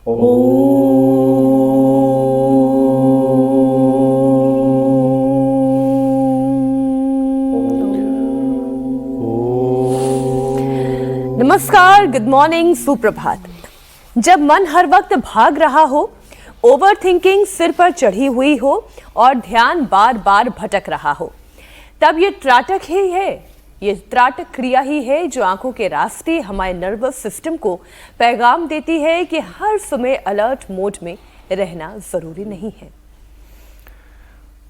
नमस्कार, good morning, सुप्रभात। जब मन हर वक्त भाग रहा हो, ओवर थिंकिंग सिर पर चढ़ी हुई हो और ध्यान बार बार भटक रहा हो, तब ये त्राटक ही है। ये त्राटक क्रिया ही है जो आंखों के रास्ते हमारे नर्वस सिस्टम को पैगाम देती है कि हर समय अलर्ट मोड में रहना जरूरी नहीं है।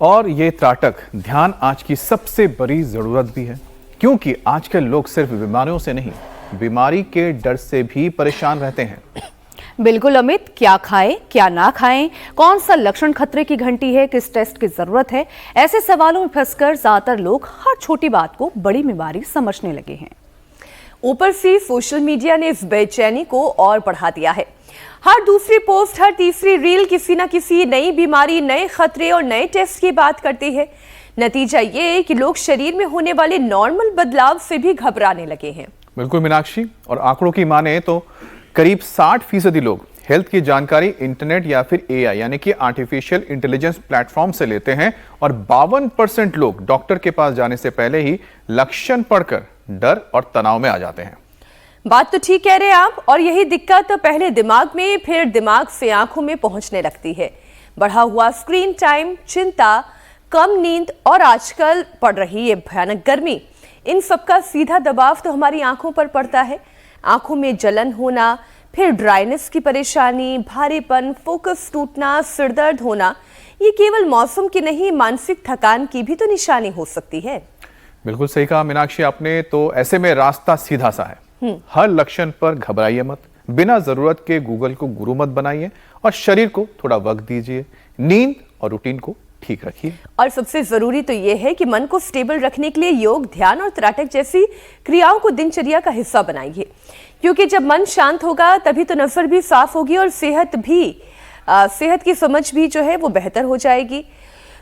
और ये त्राटक ध्यान आज की सबसे बड़ी जरूरत भी है, क्योंकि आजकल लोग सिर्फ बीमारियों से नहीं, बीमारी के डर से भी परेशान रहते हैं। बिल्कुल अमित, क्या खाएं, क्या ना खाएं, कौन सा लक्षण खतरे की घंटी है, किस टेस्ट की जरूरत है, ऐसे सवालों में फंसकर ज्यादातर लोग हर छोटी बात को बड़ी बीमारी समझने लगे हैं। ऊपर से सोशल मीडिया ने इस बेचैनी को और बढ़ा दिया है। हर दूसरी पोस्ट, हर तीसरी रील किसी न किसी नई बीमारी, नए खतरे और नए टेस्ट की बात करती है। नतीजा ये है कि लोग शरीर में होने वाले नॉर्मल बदलाव से भी घबराने लगे हैं। बिल्कुल मीनाक्षी, और आंकड़ों की माने तो करीब 60% लोग हेल्थ की जानकारी इंटरनेट या फिर एआई यानी कि आर्टिफिशियल इंटेलिजेंस प्लेटफॉर्म से लेते हैं, और 52% लोग डॉक्टर के पास जाने से पहले ही लक्षण पढ़कर डर और तनाव में आ जाते हैं। बात तो ठीक कह रहे हैं आप, और यही दिक्कत तो पहले दिमाग में, फिर दिमाग से आंखों में पहुंचने लगती है। बढ़ा हुआ स्क्रीन टाइम, चिंता, कम नींद और आजकल पड़ रही ये भयानक गर्मी, इन सबका सीधा दबाव तो हमारी आंखों पर पड़ता है। आंखों में जलन होना, फिर ड्राइनेस की परेशानी, भारीपन, फोकस टूटना, सिरदर्द होना, ये केवल मौसम की नहीं, मानसिक थकान की भी तो निशानी हो सकती है। बिल्कुल सही कहा मीनाक्षी आपने। तो ऐसे में रास्ता सीधा सा है, हर लक्षण पर घबराइए मत, बिना जरूरत के गूगल को गुरु मत बनाइए और शरीर को थोड़ा वक्त दीजिए, नींद और रूटीन को ठीक रखिए। और सबसे जरूरी तो यह है कि मन को स्टेबल रखने के लिए योग, ध्यान और त्राटक जैसी क्रियाओं को दिनचर्या का हिस्सा बनाइए, क्योंकि जब मन शांत होगा तभी तो नजर भी साफ होगी और सेहत की समझ भी जो है वो बेहतर हो जाएगी।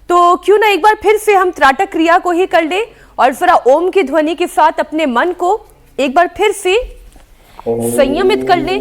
तो क्यों ना एक बार फिर से हम त्राटक क्रिया को ही कर ले और जरा ओम की ध्वनि के साथ अपने मन को एक बार फिर से संयमित कर ले।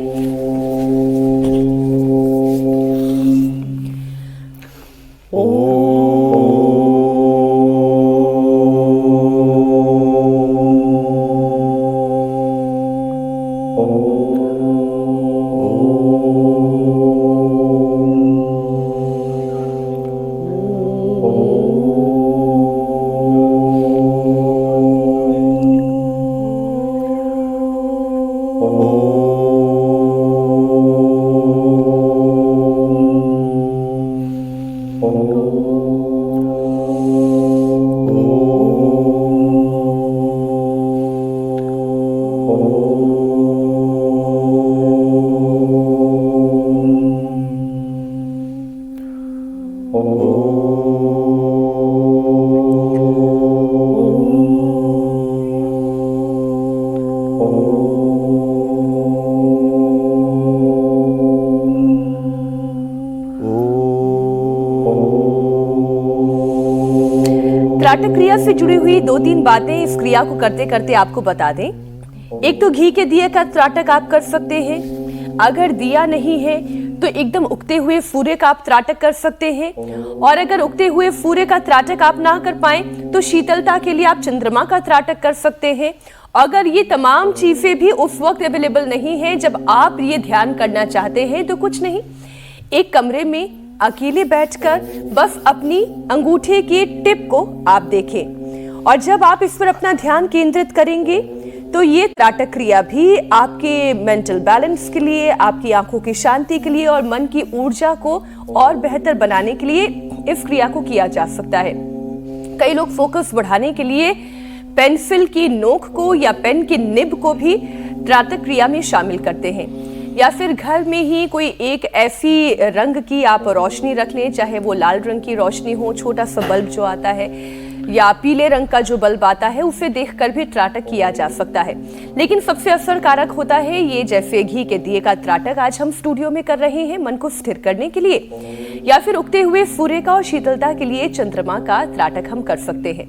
त्राटक क्रिया से जुड़ी हुई 2-3 बातें इस क्रिया को करते करते आपको बता दें। एक तो घी के दिए का त्राटक आप कर सकते हैं। अगर दिया नहीं है तो एकदम उगते हुए सूर्य का आप त्राटक कर सकते हैं, और अगर उगते हुए सूर्य का त्राटक आप ना कर पाए तो शीतलता के लिए आप चंद्रमा का त्राटक कर सकते हैं। अगर ये तमाम चीजें भी उस वक्त अवेलेबल नहीं है जब आप ये ध्यान करना चाहते हैं, तो कुछ नहीं, एक कमरे में अकेले बैठकर बस अपनी अंगूठे की टिप को आप देखें, और जब आप इस पर अपना ध्यान केंद्रित करेंगे तो ये त्राटक क्रिया भी आपके मेंटल बैलेंस के लिए, आपकी आंखों की शांति के लिए और मन की ऊर्जा को और बेहतर बनाने के लिए इस क्रिया को किया जा सकता है। कई लोग फोकस बढ़ाने के लिए पेंसिल की नोक को या पेन की निब को भी त्राटक क्रिया में शामिल करते हैं, या फिर घर में ही कोई एक ऐसी रंग की आप रोशनी रख लें, चाहे वो लाल रंग की रोशनी हो, छोटा सा बल्ब जो आता है, या पीले रंग का जो बल्ब आता है, उसे देखकर भी त्राटक किया जा सकता है। लेकिन सबसे असरकारक होता है ये, जैसे घी के दिए का त्राटक आज हम स्टूडियो में कर रहे हैं मन को स्थिर करने के लिए। या फिर उगते हुए सूर्य का और शीतलता के लिए चंद्रमा का त्राटक हम कर सकते हैं।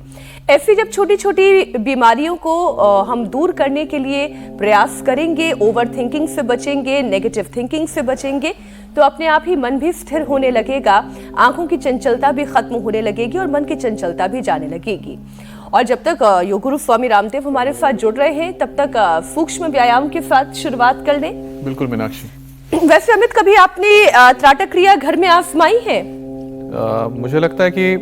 ऐसी जब छोटी छोटी बीमारियों को हम दूर करने के लिए प्रयास करेंगे, ओवर थिंकिंग से बचेंगे, नेगेटिव थिंकिंग से बचेंगे, तो अपने आप ही मन भी स्थिर होने लगेगा, आंखों की चंचलता भी खत्म होने लगेगी और मन की चंचलता भी जाने लगेगी। और जब तक योग गुरु स्वामी रामदेव हमारे साथ जुड़ रहे हैं, तब तक सूक्ष्म व्यायाम के साथ शुरुआत कर लें। बिल्कुल मीनाक्षी। वैसे अमित, कभी आपने त्राटक क्रिया घर में आजमाई है? मुझे लगता है कि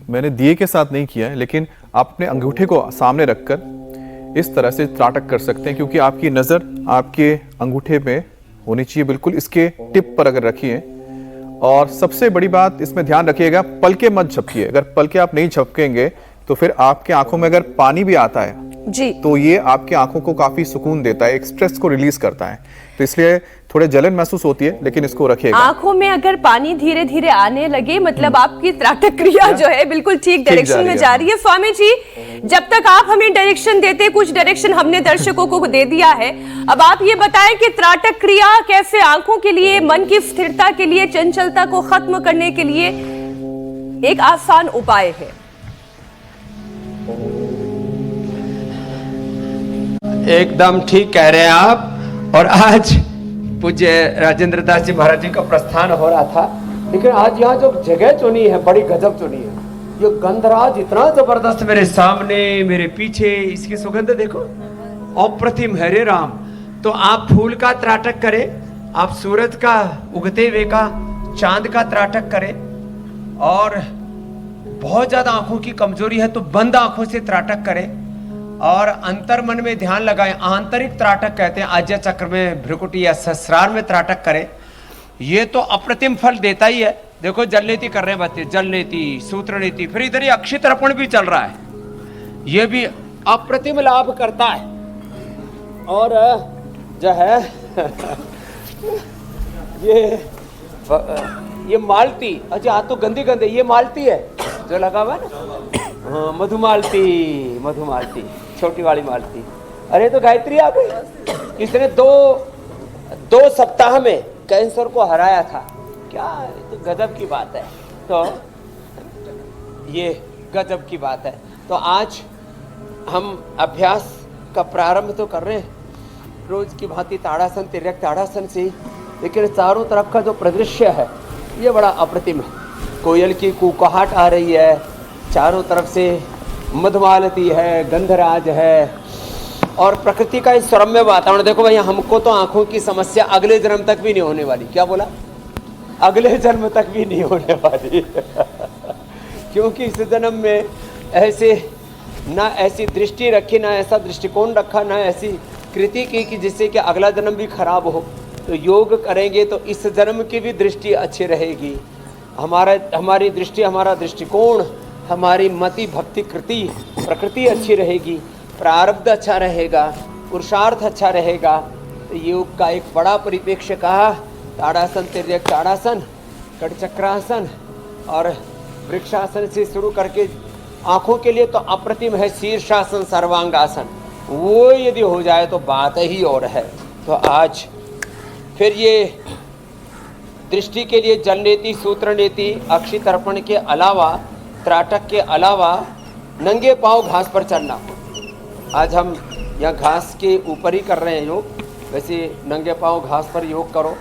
मैंने दिए के साथ नहीं किया है, लेकिन आप अपने अंगूठे को सामने रखकर इस तरह से त्राटक कर सकते हैं, क्योंकि आपकी नजर आपके अंगूठे पे होनी चाहिए, बिल्कुल इसके टिप पर अगर रखिए। और सबसे बड़ी बात इसमें ध्यान रखिएगा, पलके मत झपकिए। अगर पलके आप नहीं झपकेंगे तो फिर आपके आंखों में अगर पानी भी आता है जी, तो ये आपकी आंखों को काफी सुकून देता है, एक स्ट्रेस को रिलीज करता है, तो इसलिए थोड़े जलन महसूस होती है, लेकिन इसको रखिएगा। आंखों में अगर पानी धीरे धीरे आने लगे, मतलब आपकी त्राटक क्रिया जो है बिल्कुल ठीक डायरेक्शन में जा रही है। स्वामी जी, जब तक आप हमें डायरेक्शन देते, कुछ डायरेक्शन हमने दर्शकों को दे दिया है, अब आप ये बताएं कि त्राटक क्रिया कैसे आंखों के लिए, मन की स्थिरता के लिए, चंचलता को खत्म करने के लिए एक आसान उपाय है। एकदम ठीक कह रहे हैं आप। और आज पूज्य राजेंद्र दास जी महाराज जी का प्रस्थान हो रहा था, लेकिन आज यहाँ जो जगह चुनी है बड़ी गजब चुनी है। ये गंधराज इतना जबरदस्त मेरे सामने, मेरे पीछे, इसकी सुगंध देखो, अप्रतिम है रे राम। तो आप फूल का त्राटक करें, आप सूरज का, उगते हुए का, चांद का त्राटक करें। और बहुत ज्यादा आंखों की कमजोरी है तो बंद आंखों से त्राटक करें और अंतर मन में ध्यान लगाएं। आंतरिक त्राटक कहते हैं, आज्य चक्र में, भ्रुकुटी या सहस्रार में त्राटक करें। ये तो अप्रतिम फल देता ही है। देखो जल नीति कर रहे हैं बच्चे, जल नीति, सूत्र नीति, फिर इधर ही अक्षय तर्पण भी चल रहा है, ये भी अप्रतिम लाभ करता है। और जो है ये मालती, अच्छा हाथ तो गंदे गंदे, ये मालती है जो लगा हुआ है ना, हाँ, मधुमालती, मधुमालती, छोटी वाली मालती। अरे तो गायत्री आ गई, इसने दो सप्ताह में कैंसर को हराया था। क्या, तो गजब की बात है। तो ये गजब की बात है। तो आज हम अभ्यास का प्रारंभ तो कर रहे हैं रोज की भांति ताड़ासन, तिर्यक ताड़ासन से, लेकिन चारों तरफ का जो परिदृश्य है ये बड़ा अप्रतिम है। कोयल की कुकहाट आ रही है, चारों तरफ से मधुमालती है, गंधराज है, और प्रकृति का इस रम्य वातावरण। देखो भैया, हमको तो आंखों की समस्या अगले जन्म तक भी नहीं होने वाली। क्या बोला? अगले जन्म तक भी नहीं होने वाली क्योंकि इस जन्म में ऐसे ना ऐसी दृष्टि रखी, ना ऐसा दृष्टिकोण रखा, ना ऐसी कृति की कि जिससे कि अगला जन्म भी खराब हो। तो योग करेंगे तो इस जन्म की भी दृष्टि अच्छी रहेगी, हमारी दृष्टि, हमारा दृष्टिकोण, हमारी मति, भक्ति, कृति, प्रकृति अच्छी रहेगी, प्रारब्ध अच्छा रहेगा, पुरुषार्थ अच्छा रहेगा। तो योग का एक बड़ा परिप्रेक्ष्य कहा, ताड़ासन, तिर्यक ताड़ासन, कटचक्रासन और वृक्षासन से शुरू करके आंखों के लिए तो अप्रतिम है शीर्षासन, सर्वांगासन। वो यदि हो जाए तो बात ही और है। तो आज फिर ये दृष्टि के लिए जल नीति, सूत्र नीति, अक्षय तर्पण के अलावा, त्राटक के अलावा नंगे पांव घास पर चलना। आज हम यहाँ घास के ऊपर ही कर रहे हैं योग, वैसे नंगे पांव घास पर योग करो,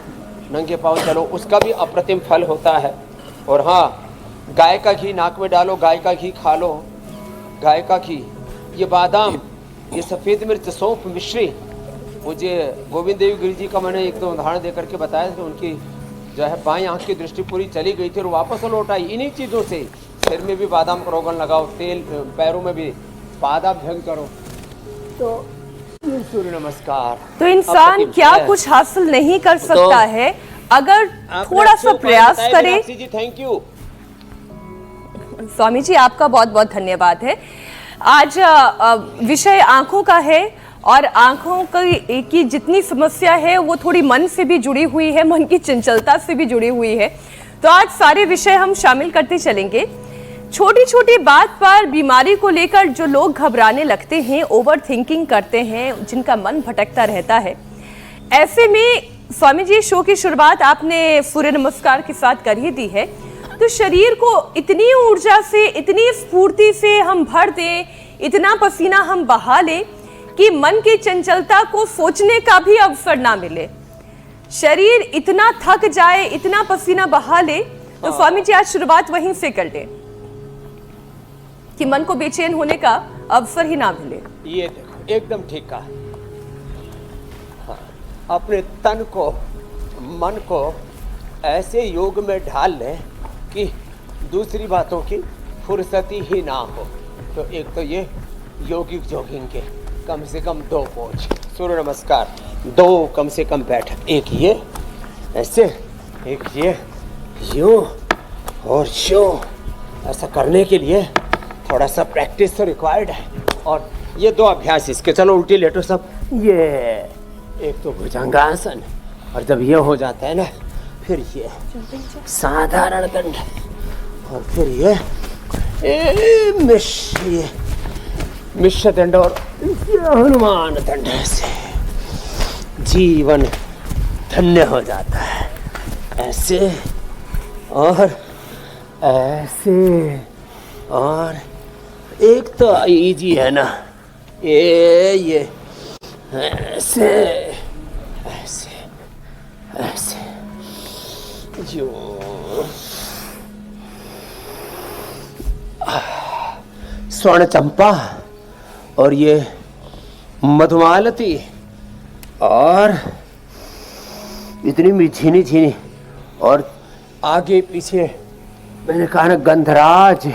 नंगे पांव चलो, उसका भी अप्रतिम फल होता है। और हाँ, गाय का घी नाक में डालो, गाय का घी खा लो, गाय का घी, ये बादाम, ये सफ़ेद मिर्च, सौंफ, मिश्री। मुझे गोविंद देव गिरी जी का मैंने एक दो उदाहरण दे करके बताया कि उनकी जो है बाईं आंख की दृष्टि पूरी चली गई थी और वापस लौट आई। इन्हीं चीज़ों से सिर में भी बादाम का रोगन लगाओ, तेल पैरों में भी पादाभ्यंग करो। तो सूर्य नमस्कार। तो इंसान क्या कुछ हासिल नहीं कर सकता है अगर थोड़ा सा प्रयास करे। जी थैंक यू। स्वामी जी, आपका बहुत बहुत धन्यवाद है। आज विषय आंखों का है और आंखों की जितनी समस्या है वो थोड़ी मन से भी जुड़ी हुई है, मन की चंचलता से भी जुड़ी हुई है। तो आज सारे विषय हम शामिल करते चलेंगे। छोटी छोटी बात पर बीमारी को लेकर जो लोग घबराने लगते हैं, ओवर थिंकिंग करते हैं, जिनका मन भटकता रहता है, ऐसे में स्वामी जी, शो की शुरुआत आपने सूर्य नमस्कार के साथ कर ही दी है, तो शरीर को इतनी ऊर्जा से, इतनी स्फूर्ति से हम भर दें, इतना पसीना हम बहा लें कि मन की चंचलता को सोचने का भी अवसर ना मिले, शरीर इतना थक जाए, इतना पसीना बहा ले, तो स्वामी जी आज शुरुआत वहीं से कर लें कि मन को बेचैन होने का अवसर ही ना मिले। ये देखो एकदम ठीक कहा। हाँ, अपने तन को, मन को ऐसे योग में ढाल लें कि दूसरी बातों की फुर्सती ही ना हो। तो एक तो ये योगिक जॉगिंग के कम से कम 2 पोज, सूर्य नमस्कार, 2 कम से कम बैठक, एक ये ऐसे, एक ये यूं और यूं। ऐसा करने के लिए थोड़ा सा प्रैक्टिस तो रिक्वायर्ड है। और ये 2 अभ्यास इसके, चलो उल्टी लेटो सब। ये एक तो भुजंगासन, और जब ये हो जाता है ना, फिर ये साधारण दंड, और फिर ये मिश्र दंड, और हनुमान दंड से जीवन धन्य हो जाता है। ऐसे और ऐसे, और एक तो इजी है ना, ये ऐसे ऐसे ऐसे जो स्वर्ण चंपा, और ये मधुमालती, और इतनी मीठी झीनी, और आगे पीछे मैंने कहा ना गंधराज,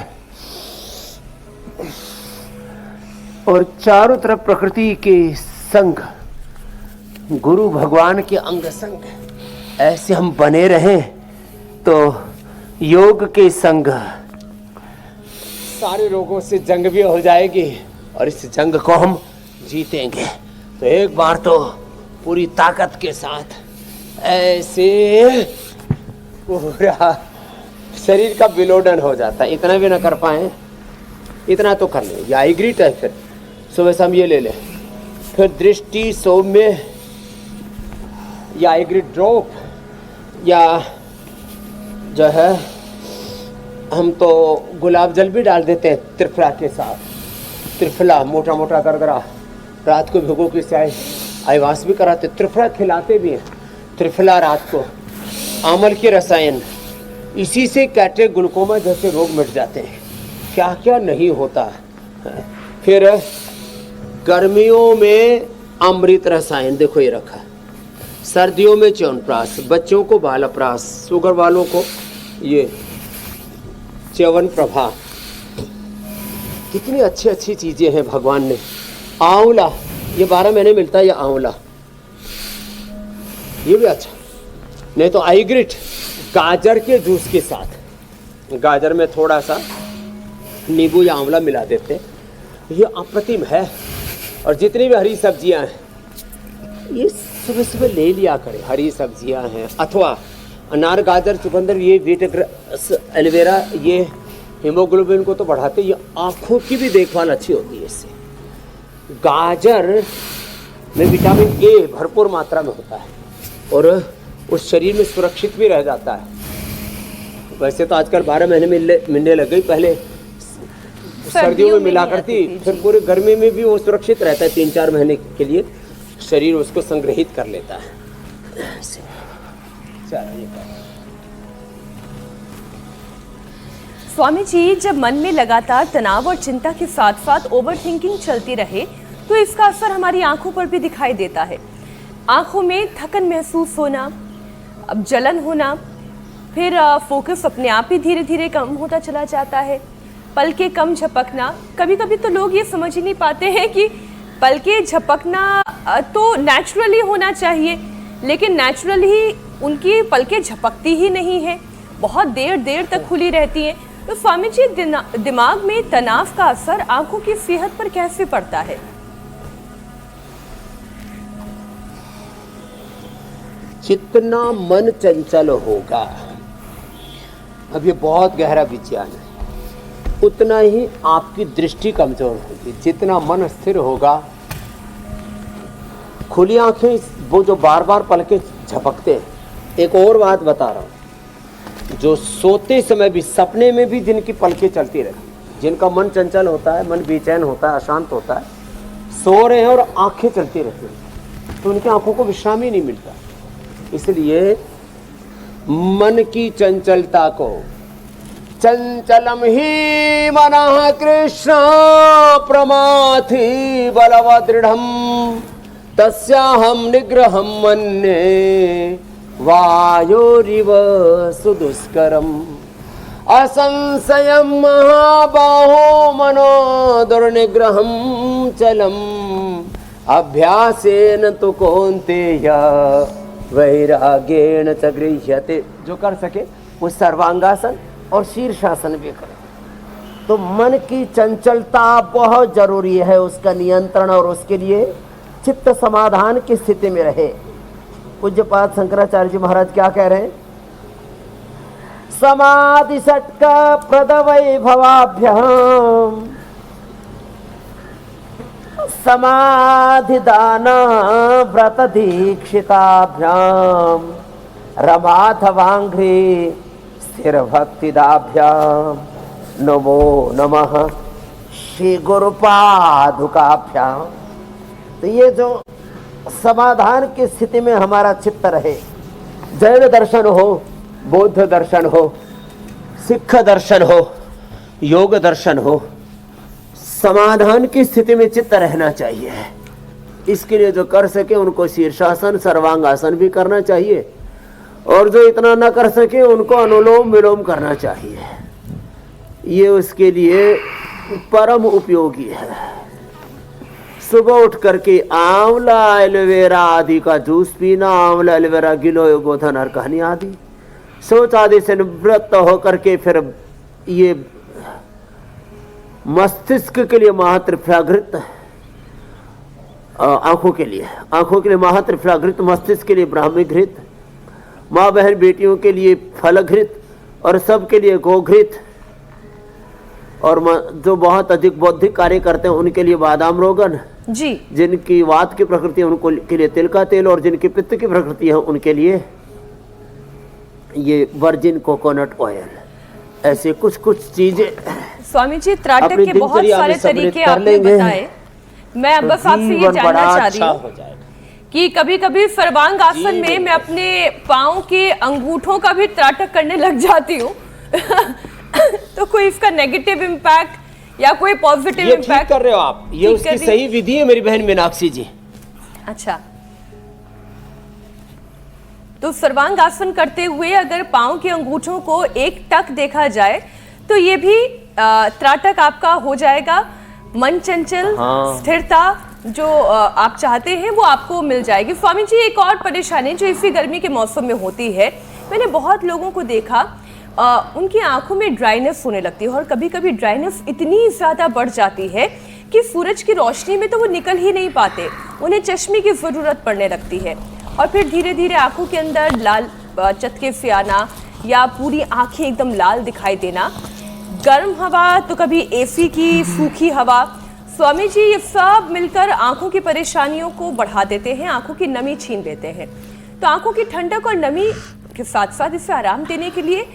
और चारों तरफ प्रकृति के संग, गुरु भगवान के अंग संग, ऐसे हम बने रहें तो योग के संग सारे रोगों से जंग भी हो जाएगी, और इस जंग को हम जीतेंगे। तो एक बार तो पूरी ताकत के साथ ऐसे पूरा शरीर का विलोडन हो जाता है। इतना भी ना कर पाए, इतना तो कर ले। या ग्रीट है, फिर सुबह शाम ये ले ले, फिर दृष्टि सौम्य, या ग्रीट ड्रॉप, या जो है हम तो गुलाब जल भी डाल देते हैं त्रिफला के साथ। त्रिफला मोटा मोटा गरगरा, रात को भिगो के चाय आईवास भी कराते, त्रिफला खिलाते भी हैं। त्रिफला रात को, आमल के रसायन, इसी से कैटे ग्लूकोमा जैसे रोग मिट जाते हैं। क्या क्या नहीं होता। फिर गर्मियों में अमृत रसायन, देखो ये रखा, सर्दियों में च्यवनप्राश, बच्चों को बालप्राश, शुगर वालों को ये च्यवन प्रभा। कितनी अच्छी अच्छी चीजें हैं भगवान ने। आंवला, ये 12 महीने मिलता है ये आंवला, ये भी अच्छा। नहीं तो आईग्रिट गाजर के जूस के साथ, गाजर में थोड़ा सा नींबू या आंवला मिला देते, ये अप्रतिम है। और जितनी भी हरी सब्जियां हैं ये सुबह सुबह ले लिया करें। हरी सब्जियां हैं, अथवा अनार, गाजर, चुकंदर, ये वीटग्रास, एलोवेरा, ये हीमोग्लोबिन को तो बढ़ाते, ये आँखों की भी देखभाल अच्छी होती है इससे। गाजर में विटामिन ए भरपूर मात्रा में होता है, और उस शरीर में सुरक्षित भी रह जाता है। वैसे तो आजकल 12 महीने मिलने लग गई, पहले सर्दियों में मिला करती, फिर पूरे गर्मी में भी वो सुरक्षित रहता है। 3-4 महीने के लिए शरीर उसको संग्रहित कर लेता है। स्वामी जी, जब मन में लगातार तनाव और चिंता के साथ साथ ओवर थिंकिंग चलती रहे तो इसका असर हमारी आंखों पर भी दिखाई देता है। आंखों में थकन महसूस होना, अब जलन होना, फिर फोकस अपने आप ही धीरे धीरे कम होता चला जाता है, पलकें कम झपकना। कभी कभी तो लोग ये समझ ही नहीं पाते हैं कि पलकें झपकना तो नेचुरली होना चाहिए, लेकिन नेचुरल ही उनकी पलकें झपकती ही नहीं है, बहुत देर देर तक खुली रहती हैं। तो स्वामी जी, दिमाग में तनाव का असर आंखों की सेहत पर कैसे पड़ता है? जितना मन चंचल होगा, अब ये बहुत गहरा विज्ञान है, उतना ही आपकी दृष्टि कमजोर होगी। जितना मन स्थिर होगा, खुली आंखें वो जो बार बार पलकें झपकते हैं। एक और बात बता रहा हूँ, जो सोते समय भी सपने में भी जिनकी पलकें चलती रहती, जिनका मन चंचल होता है, मन बेचैन होता है, अशांत होता है, सो रहे हैं और आंखें चलती रहती हैं, तो उनकी आंखों को विश्राम ही नहीं मिलता। इसलिए मन की चंचलता को, चंचलम ही मनः कृष्ण प्रमाथि बलवदृढ़म तस्याहं निग्रहं मन्ये वायोरिव सुदुष्करम असंशयं महाबाहो मनो दुर्निग्रहं चलम अभ्यासेन तु कौन्तेय वैराग्येण च गृह्यते। जो कर सके वो सर्वांगासन और शीर्षासन भी करे। तो मन की चंचलता बहुत जरूरी है, उसका नियंत्रण, और उसके लिए चित्त समाधान की स्थिति में रहे। पूज्यपाद शंकराचार्य जी महाराज क्या कह रहे हैं? समाधि षट्क प्रद वैभवाभ्याम समाधि दान व्रत दीक्षिताभ्याम रमाथवांघ्रि स्थिर भक्तिदाभ्याम नमो नमः श्री गुरुपादुकाभ्याम। तो ये जो समाधान की स्थिति में हमारा चित्त रहे, जैन दर्शन हो, बौद्ध दर्शन हो, सिख दर्शन हो, योग दर्शन हो, समाधान की स्थिति में चित्त रहना चाहिए। इसके लिए जो कर सके उनको शीर्षासन सर्वांगासन भी करना चाहिए, और जो इतना न कर सके उनको अनुलोम विलोम करना चाहिए। ये उसके लिए परम उपयोगी है। सुबह उठ करके आंवला एलोवेरा आदि का जूस पीना, आंवला एलोवेरा गिलोय गोधन और कहनी आदि, शौच आदि से निवृत्त होकर के फिर ये मस्तिष्क के लिए महात्रिफ्लाघृत, आंखों के लिए महात्रिफ्लाघृत, मस्तिष्क के लिए ब्राह्मीघृत, माँ बहन बेटियों के लिए फलघृत, और सबके लिए गोघृत, और जो बहुत अधिक बौद्धिक कार्य करते हैं उनके लिए बादाम रोगन जी, जिनकी वात की प्रकृति है उनको के लिए तिल का तेल, और जिनकी पित्त की प्रकृति है उनके लिए ये वर्जिन कोकोनट ऑयल। ऐसे कुछ कुछ चीजें स्वामी जी त्राटक के बहुत सारे तरीके आपने बताए। मैं अब बस आपसे ये जानना चाह रही हूँ कि कभी कभी सर्वांग आसन में मैं अपने पाँव के अंगूठों का भी त्राटक करने लग जाती हूँ तो कोई इसका नेगेटिव इम्पैक्ट या कोई पॉजिटिव ये इम्पैक्ट ठीक कर रहे हो आप, ये उसकी सही विधि है मेरी बहन मीनाक्षी जी। अच्छा, तो सर्वांग आसन करते हुए अगर पाँव के अंगूठों को एक टक देखा जाए तो ये भी त्राटक आपका हो जाएगा। मन चंचल, स्थिरता जो आप चाहते हैं वो आपको मिल जाएगी। स्वामी जी, एक और परेशानी जो इसी गर्मी के मौसम में होती है, मैंने बहुत लोगों को देखा उनकी आंखों में ड्राइनेस होने लगती है, और कभी कभी ड्राइनेस इतनी ज़्यादा बढ़ जाती है कि सूरज की रोशनी में तो वो निकल ही नहीं पाते, उन्हें चश्मे की ज़रूरत पड़ने लगती है, और फिर धीरे धीरे आंखों के अंदर लाल चटके से आना या पूरी आंखें एकदम लाल दिखाई देना, गर्म हवा तो कभी एसी की सूखी हवा। स्वामी जी, ये सब मिलकर आंखों की परेशानियों को बढ़ा देते हैं, आंखों की नमी छीन देते हैं। तो आंखों की ठंडक और नमी के साथ साथ इसे आराम देने के लिए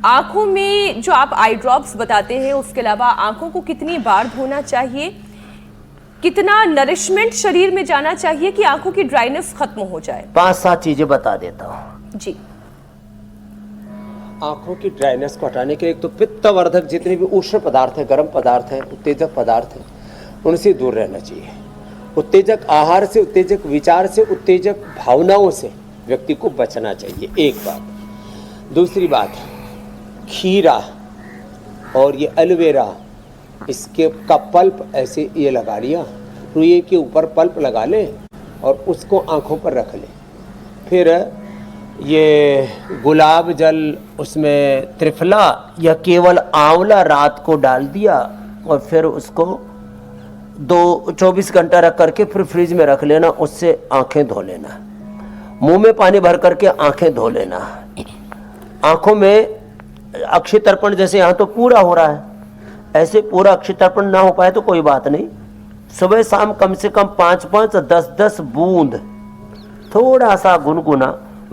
आंखों में जो आप आई ड्रॉप्स बताते हैं, उसके अलावा आंखों को कितनी बार धोना चाहिए, कितना नरिशमेंट शरीर में जाना चाहिए कि आंखों की ड्राइनेस खत्म हो जाए? 5-7 चीजें बता देता हूँ जी। आंखों की ड्राइनेस को हटाने के लिए एक तो पित्तवर्धक जितने भी उष्ण पदार्थ हैं, गर्म पदार्थ हैं, उत्तेजक पदार्थ हैं, उनसे दूर रहना चाहिए। उत्तेजक आहार से, उत्तेजक विचार से, उत्तेजक भावनाओं से व्यक्ति को बचना चाहिए, एक बात। दूसरी बात, खीरा और ये एलोवेरा, इसके का पल्प ऐसे ये लगा लिया, रुई के ऊपर पल्प लगा ले और उसको आंखों पर रख ले। फिर ये गुलाब जल, उसमें त्रिफला या केवल आंवला रात को डाल दिया, और फिर उसको 24 घंटा रख करके फिर फ्रिज में रख लेना, उससे आंखें धो लेना। मुंह में पानी भर करके आंखें धो लेना। आंखों में अक्षय तर्पण, जैसे यहाँ तो पूरा हो रहा है, ऐसे पूरा अक्षय तर्पण ना हो पाए तो कोई बात नहीं, सुबह शाम कम से कम 5-5, 10-10 बूंद थोड़ा सा गुनगुना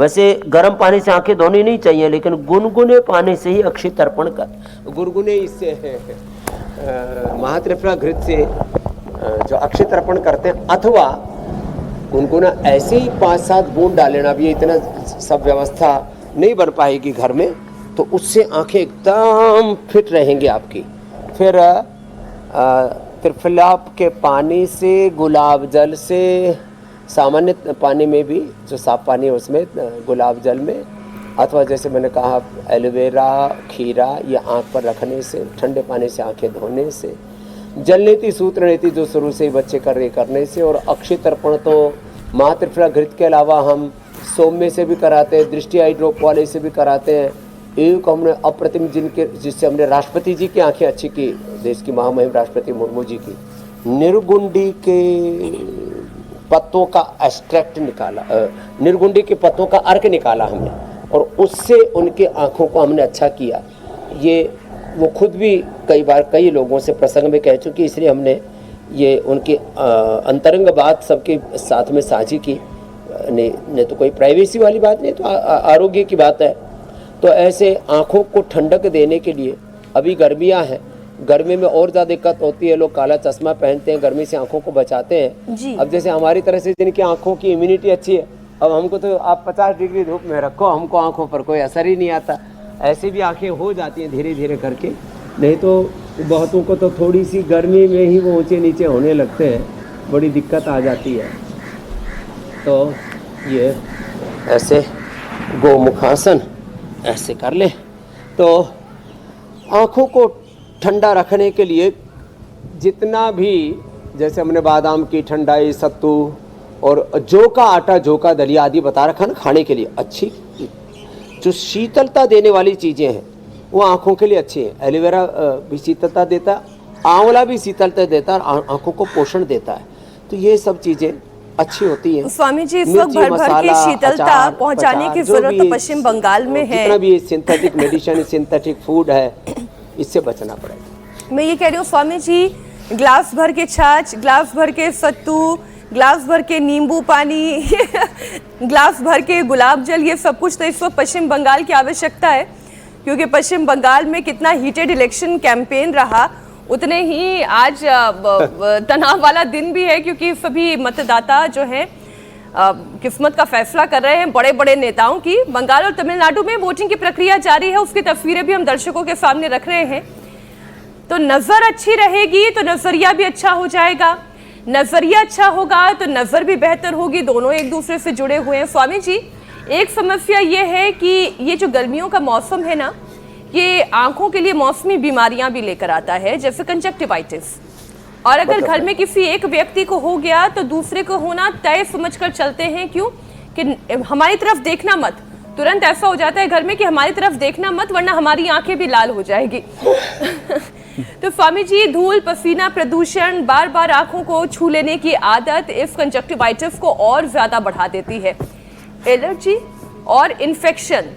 वैसे गर्म पानी से आंखें धोनी नहीं चाहिए, लेकिन गुनगुने पानी से ही अक्षय तर्पण कर। गुनगुने इससे महात्रिफला घृत से जो अक्षय तर्पण करते हैं, अथवा गुनगुना ऐसे ही 5-7 बूंद डालेना। अब ये इतना सब व्यवस्था नहीं बन पाएगी घर में, तो उससे आंखें एकदम फिट रहेंगी आपकी। फिर त्रिफलाप के पानी से, गुलाब जल से, सामान्य पानी में भी जो साफ पानी है उसमें, गुलाब जल में, अथवा जैसे मैंने कहा एलोवेरा, खीरा, ये आँख पर रखने से, ठंडे पानी से आंखें धोने से, जल नीति, सूत्र नीति जो शुरू से ही बच्चे करने से, और अक्षय तर्पण तो महात्रिफला घृत के अलावा हम सौम्य से भी कराते हैं, दृष्टि आई ड्रॉप वाले से भी कराते हैं। एक हमने अप्रतिम जिससे हमने राष्ट्रपति जी की आंखें अच्छी की, देश की महामहिम राष्ट्रपति मुर्मू जी की, निर्गुंडी के पत्तों का एक्सट्रैक्ट निकाला, निर्गुंडी के पत्तों का अर्क निकाला हमने, और उससे उनके आँखों को हमने अच्छा किया। ये वो खुद भी कई बार कई लोगों से प्रसंग में कह चुकी, इसलिए हमने ये उनकी अंतरंग बात सबके साथ में साझी की। नहीं तो कोई प्राइवेसी वाली बात नहीं, तो आरोग्य की बात है। तो ऐसे आँखों को ठंडक देने के लिए, अभी गर्मियाँ हैं, गर्मी में और ज़्यादा दिक्कत होती है, लोग काला चश्मा पहनते हैं, गर्मी से आंखों को बचाते हैं जी। अब जैसे हमारी तरह से जिनकी आंखों की इम्यूनिटी अच्छी है, अब हमको तो आप 50 डिग्री धूप में रखो, हमको आंखों पर कोई असर ही नहीं आता। ऐसे भी आंखें हो जाती हैं धीरे धीरे करके, नहीं तो बहुतों को तो थोड़ी सी गर्मी में ही वो ऊंचे नीचे होने लगते हैं, बड़ी दिक्कत आ जाती है। तो ये ऐसे गोमुखासन ऐसे कर ले, तो आँखों को ठंडा रखने के लिए जितना भी, जैसे हमने बादाम की ठंडाई, सत्तू और जौ का आटा, जौ का दलिया आदि बता रखा ना खाने के लिए, अच्छी जो शीतलता देने वाली चीज़ें हैं वो आँखों के लिए अच्छी हैं। एलोवेरा भी शीतलता देता है, आंवला भी शीतलता देता है, आँखों को पोषण देता है। तो ये सब चीज़ें अच्छी होती है। स्वामी जी, इस वक्त भर भर की शीतलता पहुंचाने की जरूरत तो पश्चिम बंगाल में है। जितना भी सिंथेटिक मेडिसिन, सिंथेटिक फूड है, इससे बचना पड़ेगा। मैं ये कह रही हूँ स्वामी जी, ग्लास भर के छाछ, ग्लास भर के सत्तू, ग्लास भर के नींबू पानी ग्लास भर के गुलाब जल, ये सब कुछ तो इस वक्त पश्चिम बंगाल की आवश्यकता है, क्योंकि पश्चिम बंगाल में कितना हीटेड इलेक्शन कैंपेन रहा, उतने ही आज तनाव वाला दिन भी है, क्योंकि सभी मतदाता जो हैं किस्मत का फैसला कर रहे हैं बड़े बड़े नेताओं की। बंगाल और तमिलनाडु में वोटिंग की प्रक्रिया जारी है, उसकी तस्वीरें भी हम दर्शकों के सामने रख रहे हैं। तो नजर अच्छी रहेगी तो नजरिया भी अच्छा हो जाएगा, नजरिया अच्छा होगा तो नजर भी बेहतर होगी, दोनों एक दूसरे से जुड़े हुए हैं। स्वामी जी, एक समस्या ये है कि ये जो गर्मियों का मौसम है ना, ये आंखों के लिए मौसमी बीमारियां भी लेकर आता है, जैसे कंजक्टिवाइटिस, और अगर घर में किसी एक व्यक्ति को हो गया तो दूसरे को होना तय समझकर चलते हैं। क्यों? कि हमारी तरफ देखना मत, तुरंत ऐसा हो जाता है घर में कि हमारी तरफ देखना मत, वरना हमारी आंखें भी लाल हो जाएगी तो स्वामी जी, धूल, पसीना, प्रदूषण, बार बार आंखों को छू लेने की आदत इस कंजक्टिवाइटिस को और ज्यादा बढ़ा देती है। एलर्जी और इन्फेक्शन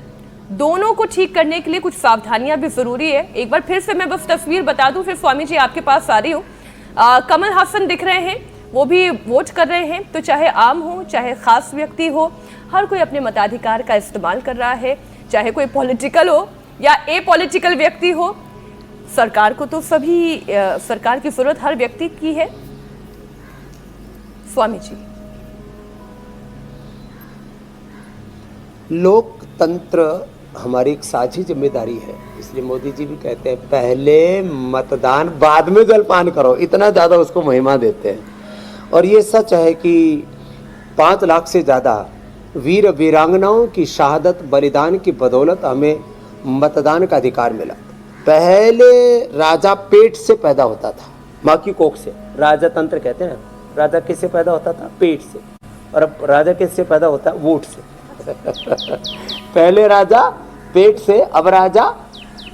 दोनों को ठीक करने के लिए कुछ सावधानियां भी जरूरी है। एक बार फिर से मैं बस तस्वीर बता दूं, फिर स्वामी जी आपके पास आ रही हूँ। कमल हासन दिख रहे हैं, वो भी वोट कर रहे हैं। तो चाहे आम हो, चाहे खास व्यक्ति हो, हर कोई अपने मताधिकार का इस्तेमाल कर रहा है, चाहे कोई पॉलिटिकल हो या ए पॉलिटिकल व्यक्ति हो। सरकार को तो सभी सरकार की जरूरत हर व्यक्ति की है। स्वामी जी, लोकतंत्र हमारी एक साझी जिम्मेदारी है, इसलिए मोदी जी भी कहते हैं पहले मतदान बाद में जलपान करो, इतना ज़्यादा उसको महिमा देते हैं। और ये सच है कि 5 लाख से ज़्यादा वीर वीरांगनाओं की शहादत बलिदान की बदौलत हमें मतदान का अधिकार मिला। पहले राजा पेट से पैदा होता था, माँ की कोख से, राजा तंत्र कहते हैं। राजा किससे पैदा होता था? पेट से। और अब राजा किससे पैदा होता है? वोट से पहले राजा पेट से, अब राजा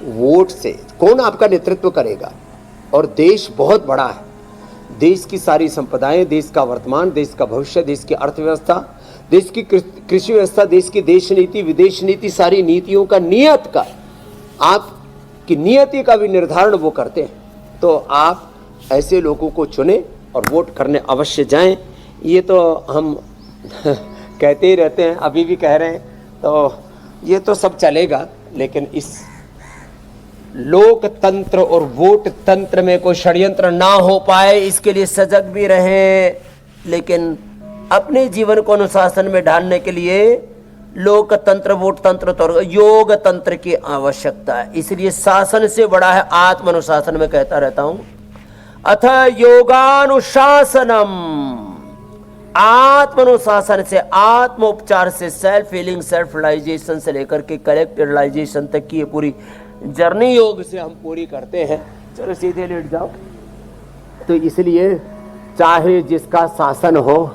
वोट से। कौन आपका नेतृत्व करेगा? और देश बहुत बड़ा है, देश की सारी संपदाएं, देश का वर्तमान, देश का भविष्य, देश की अर्थव्यवस्था, देश की कृषि व्यवस्था, देश की देश नीति, विदेश नीति, सारी नीतियों का नियत का, आपकी नियति का भी निर्धारण वो करते हैं। तो आप ऐसे लोगों को चुने और वोट करने अवश्य जाएं। ये तो हम कहते ही रहते हैं, अभी भी कह रहे हैं, तो ये तो सब चलेगा, लेकिन इस लोकतंत्र और वोट तंत्र में कोई षड्यंत्र ना हो पाए, इसके लिए सजग भी रहें। लेकिन अपने जीवन को अनुशासन में ढालने के लिए लोकतंत्र, वोट तंत्र तो योग तंत्र की आवश्यकता है। इसलिए शासन से बड़ा है आत्म अनुशासन। में कहता रहता हूं, अथ योगानुशासनम। आत्मानुशासन से, आत्मोपचार से, सेल्फ हीलिंग, सेल्फ रियलाइजेशन से लेकर के करेक्ट रियलाइजेशन तक की ये पूरी जर्नी योग से हम पूरी करते हैं। चलो सीधे लेट जाओ। तो इसलिए चाहे जिसका शासन हो,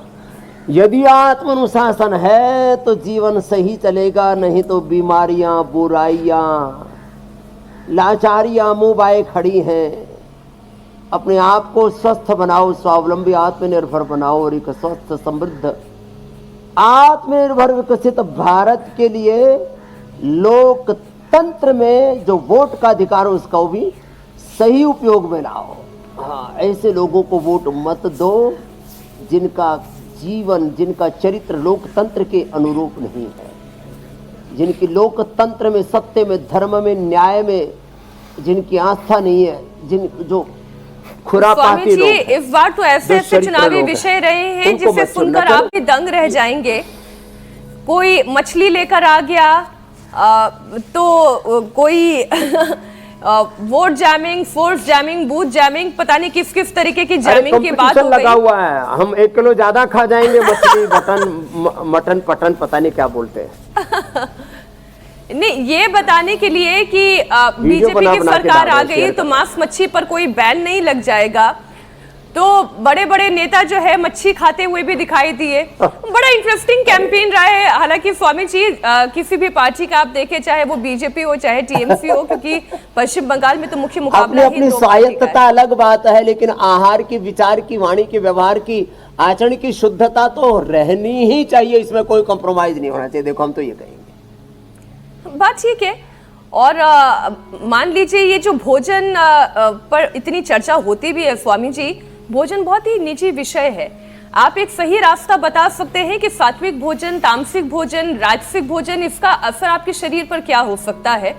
यदि आत्मानुशासन है तो जीवन सही चलेगा, नहीं तो बीमारियां, बुराइयां, लाचारियां मुंह बाए खड़ी हैं। अपने आप को स्वस्थ बनाओ, स्वावलंबी आत्मनिर्भर बनाओ और एक स्वस्थ समृद्ध आत्मनिर्भर विकसित भारत के लिए लोकतंत्र में जो वोट का अधिकार है उसका भी सही उपयोग में लाओ। हाँ, ऐसे लोगों को वोट मत दो जिनका जीवन, जिनका चरित्र लोकतंत्र के अनुरूप नहीं है, जिनकी लोकतंत्र में, सत्य में, धर्म में, न्याय में जिनकी आस्था नहीं है, जिन जो खुरापाती लोग। इस बार तो ऐसे चुनावी विषय रहे हैं जिसे सुनकर आप भी दंग रह जाएंगे। कोई मछली लेकर आ गया, तो कोई vote jamming, force jamming, booth jamming, पता नहीं किस किस तरीके की जैमिंग की बात हो गई। लगा हुआ है, हम 1 किलो ज्यादा खा जाएंगे, मछली, मटन, पटन, पता नहीं क्या बोलते हैं। नहीं, ये बताने के लिए कि बीजेपी की सरकार आ गई तो मांस मच्छी पर कोई बैन नहीं लग जाएगा। तो बड़े बड़े नेता जो है मच्छी खाते हुए भी दिखाई दिए। बड़ा इंटरेस्टिंग कैंपेन रहा है। हालांकि स्वामी जी, किसी भी पार्टी का आप देखें, चाहे वो बीजेपी हो चाहे टीएमसी हो, क्योंकि पश्चिम बंगाल में तो मुख्य मुकाबला ही अपनी स्वायत्तता अलग बात है, लेकिन आहार की, विचार की, वाणी की, व्यवहार की, आचरण की शुद्धता तो रहनी ही चाहिए। इसमें कोई कॉम्प्रोमाइज नहीं होना चाहिए। देखो, हम तो ये कहेंगे, बात ठीक है। और मान लीजिए ये जो भोजन पर इतनी चर्चा होती भी है, स्वामी जी, भोजन बहुत ही निजी विषय है। आप एक सही रास्ता बता सकते हैं कि सात्विक भोजन, तामसिक भोजन, राजसिक भोजन, इसका असर आपके शरीर पर क्या हो सकता है?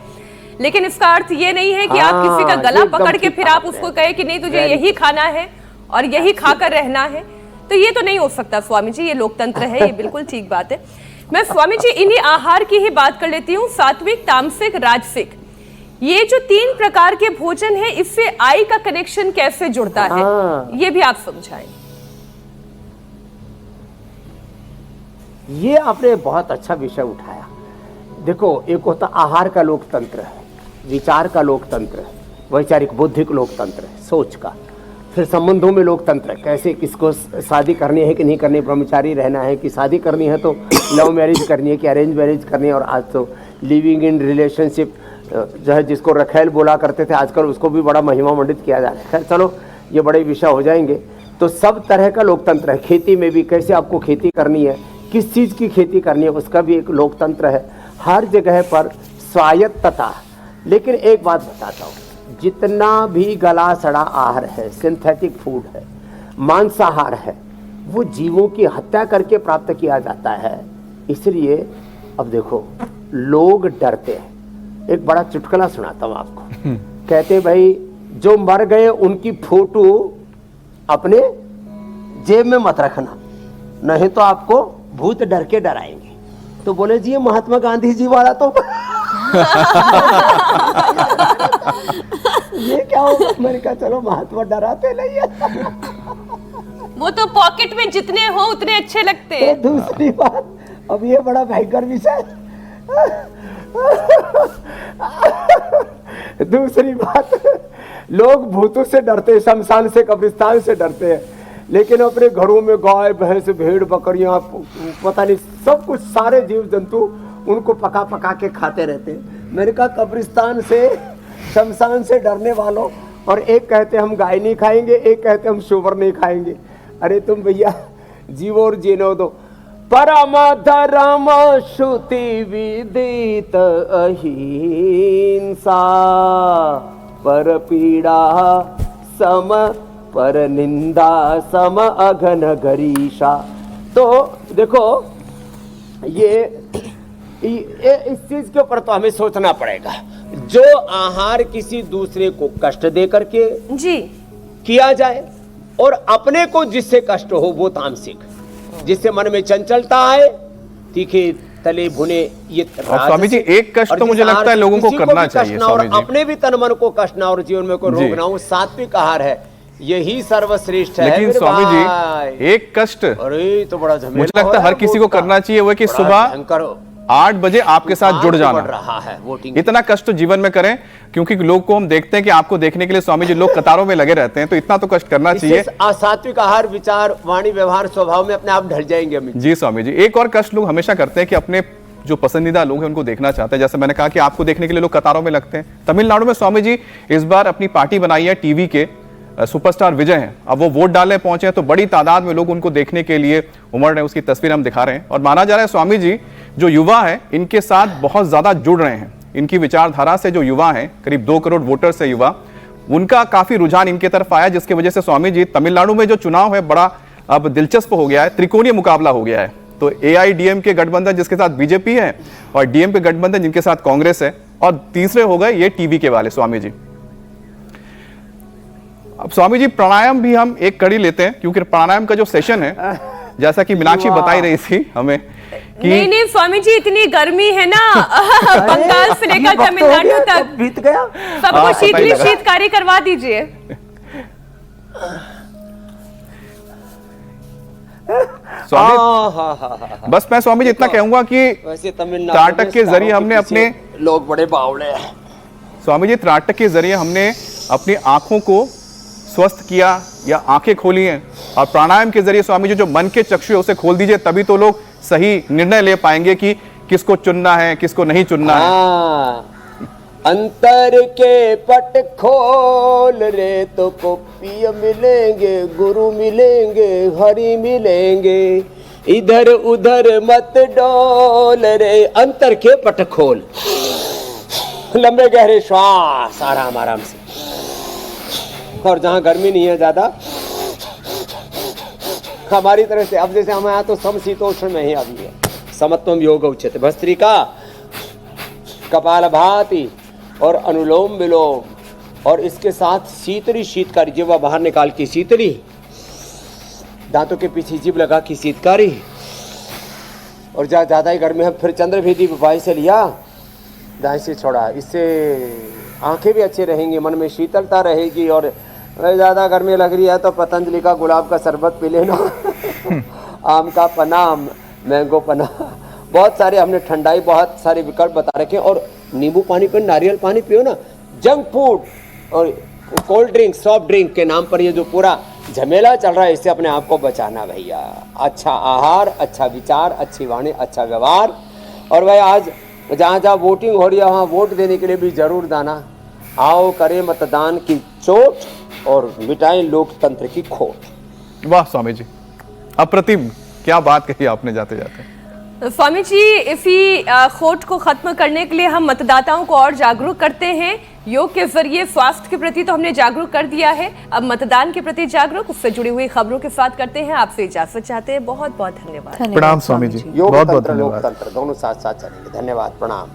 लेकिन इसका अर्थ ये नहीं है कि आप किसी का गला पकड़ के फिर आप उसको कहे कि नहीं, तुझे यही खाना है और यही खाकर रहना है। तो ये तो नहीं हो सकता स्वामी जी, ये लोकतंत्र है, ये बिल्कुल ठीक बात है। मैं स्वामी जी इन्हीं आहार की ही बात कर लेती हूँ। सात्विक, तामसिक, राजसिक, ये जो 3 प्रकार के भोजन है, इससे आई का कनेक्शन कैसे जुड़ता है, ये भी आप समझाएं। ये आपने बहुत अच्छा विषय उठाया। देखो, एक होता आहार का लोकतंत्र है, विचार का लोकतंत्र है, वैचारिक बौद्धिक लोकतंत्र है, सोच का। फिर संबंधों में लोकतंत्र है, कैसे किसको शादी करनी है कि नहीं करनी, ब्रह्मचारी रहना है कि शादी करनी है, तो लव मैरिज करनी है कि अरेंज मैरिज करनी है। और आज तो लिविंग इन रिलेशनशिप जो है, जिसको रखेल बोला करते थे, आजकल उसको भी बड़ा महिमा मंडित किया जा रहा है। खैर चलो, ये बड़े विषय हो जाएंगे। तो सब तरह का लोकतंत्र है। खेती में भी कैसे आपको खेती करनी है, किस चीज़ की खेती करनी है, उसका भी एक लोकतंत्र है। हर जगह पर स्वायत्तता। लेकिन एक बात बताता हूँ, जितना भी गला सड़ा आहार है, सिंथेटिक फूड है, मांसाहार है, वो जीवों की हत्या करके प्राप्त किया जाता है। इसलिए अब देखो, लोग डरते हैं। एक बड़ा चुटकुला सुनाता हूँ आपको। कहते भाई, जो मर गए उनकी फोटो अपने जेब में मत रखना, नहीं तो आपको भूत डर के डराएंगे। तो बोले जी, ये महात्मा गांधी जी वाला तो ये क्या होगा? मैंने कहा चलो, महात्मा डराते नहीं है। वो तो पॉकेट में जितने हो उतने अच्छे लगते हैं। तो दूसरी बात, अब ये बड़ा भयंकर विषय। दूसरी बात, लोग भूतों से डरते, शमशान से, कब्रिस्तान से डरते हैं, लेकिन अपने घरों में गाय, भैंस, भेड़, बकरियां, पता नहीं सब कुछ, सारे जीव जंतु उनको पका पका के खाते रहते हैं। मैंने कहा, कब्रिस्तान से, शमशान से डरने वालों, और एक कहते हम गाय नहीं खाएंगे, एक कहते हम सुअर नहीं खाएंगे। अरे तुम भैया जीवो और जीने दो। परम धर्म श्रुति विदित अहिंसा, पर पीड़ा सम, पर निंदा सम अघन गरीषा। तो देखो, ये इस चीज के ऊपर तो हमें सोचना पड़ेगा। जो आहार किसी दूसरे को कष्ट दे करके जी किया जाए और अपने को जिससे कष्ट हो वो तामसिक, जिससे मन में चंचलता है, तीखे तले भुने ये स्वामी जी एक कष्ट तो मुझे लगता है लोगों को करना चाहिए स्वामी जी, अपने भी तन मन को कष्ट ना और जीवन में कोई रोग ना हो, सात्विक आहार है, यही सर्वश्रेष्ठ है। लेकिन स्वामी जी एक कष्ट अरे तो बड़ा झमेला मुझे लगता है हर किसी को करना चाहिए, वो कि सुबह 8 बजे आपके साथ जुड़ जाना। रहा है वोटिंग, इतना कष्ट तो जीवन में करें, क्योंकि लोग को हम देखते हैं कि आपको देखने के लिए स्वामी जी लोग कतारों में लगे रहते हैं, तो इतना तो कष्ट करना चाहिए। सात्विक आहार, विचार, वाणी, व्यवहार, स्वभाव में अपने आप ढल जाएंगे। जी स्वामी जी, एक और कष्ट लोग हमेशा करते हैं कि अपने जो पसंदीदा लोग हैं उनको देखना चाहते हैं। जैसे मैंने कहा कि आपको देखने के लिए लोग कतारों में लगते हैं। तमिलनाडु में स्वामी जी इस बार अपनी पार्टी बनाई है, टीवी के सुपरस्टार विजय हैं, अब वो वोट डालने पहुंचे हैं, तो बड़ी तादाद में लोग उनको देखने के लिए उमड़ रहे हैं। उसकी तस्वीर हम दिखा रहे हैं और माना जा रहा है स्वामी जी जो युवा है इनके साथ बहुत ज्यादा जुड़ रहे हैं। इनकी विचारधारा से जो युवा हैं, करीब 2 करोड़ वोटर्स है युवा, उनका काफी रुझान इनके तरफ आया, जिसकी वजह से स्वामी जी तमिलनाडु में जो चुनाव है बड़ा अब दिलचस्प हो गया है, त्रिकोणीय मुकाबला हो गया है। तो AIDM के गठबंधन जिसके साथ बीजेपी है और DM के गठबंधन जिनके साथ कांग्रेस है, और तीसरे हो गए ये टीवी के वाले स्वामी जी। अब स्वामी जी प्राणायाम भी हम एक कड़ी लेते हैं, क्योंकि प्राणायाम का जो सेशन है, जैसा कि मीनाक्षी बताई रही थी हमें कि नहीं स्वामी जी इतनी गर्मी है ना बंगाल से लेकर तमिलनाडु तक बीत गया, सबको शीतकारी करवा दीजिए। स्वामी बस मैं स्वामी जी इतना कहूंगा कि वैसे तमिलनाडु त्राटक के जरिए हमने अपने लोग बड़े बावले हैं। स्वामी जी त्राटक के जरिए हमने अपनी आंखों को स्वस्थ किया या आंखें खोली हैं, और प्राणायाम के जरिए स्वामी जी जो मन के चक्षु है उसे खोल दीजिए, तभी तो लोग सही निर्णय ले पाएंगे कि किसको चुनना है किसको नहीं चुनना है। अंतर के पट खोल रे तो गोपिय मिलेंगे, गुरु मिलेंगे, हरि मिलेंगे, इधर उधर मत डोल रे। अंतर के पट खोल, लंबे गहरे श्वास, आराम आराम से, और जहां गर्मी नहीं है ज्यादा हमारी तरह से, अब जैसे हम यहाँ तो समशीतोष्ण में ही अभी है, समत्वम योग उच्यते भस्त्रिका, कपालभाति और अनुलोम विलोम, और इसके साथ शीतली शीतकारी, जीवा बाहर निकाल की शीतली, दांतों के पीछे जीभ लगा की शीतकारी, और जहाँ ज्यादा ही गर्मी है फिर चंद्रभेदी उपाय से लिया, दाएं से छोड़ा, इससे आंखें भी अच्छी रहेंगी, मन में शीतलता रहेगी। और ज़्यादा गर्मी लग रही है तो पतंजलि का गुलाब का शरबत पी लेना आम का पना, मैंगो पना, बहुत सारे हमने ठंडाई बहुत सारे विकल्प बता रखे हैं। और नींबू पानी पर नारियल पानी पियो ना। जंक फूड और कोल्ड ड्रिंक, सॉफ्ट ड्रिंक के नाम पर ये जो पूरा झमेला चल रहा है, इससे अपने आप को बचाना भैया। अच्छा आहार, अच्छा विचार, अच्छी वाणी, अच्छा व्यवहार। और भाई आज जहाँ जहाँ वोटिंग हो रही है वहाँ वोट देने के लिए भी जरूर जाना। आओ करें मतदान की चोट और मिटाएं लोकतंत्र की खोट। वाह स्वामी जी, अप्रतिम, क्या बात कही आपने जाते जाते। स्वामी जी, इसी खोट को खत्म करने के लिए हम मतदाताओं को और जागरूक करते हैं। योग के जरिए स्वास्थ्य के प्रति तो हमने जागरूक कर दिया है, अब मतदान के प्रति जागरूक, उससे जुड़ी हुई खबरों के साथ करते हैं। आपसे इजाजत चाहते हैं। बहुत बहुत धन्यवाद। प्रणाम स्वामी जी, बहुत बहुत धन्यवाद। लोकतंत्र दोनों साथ साथ चलेंगे। धन्यवाद, प्रणाम।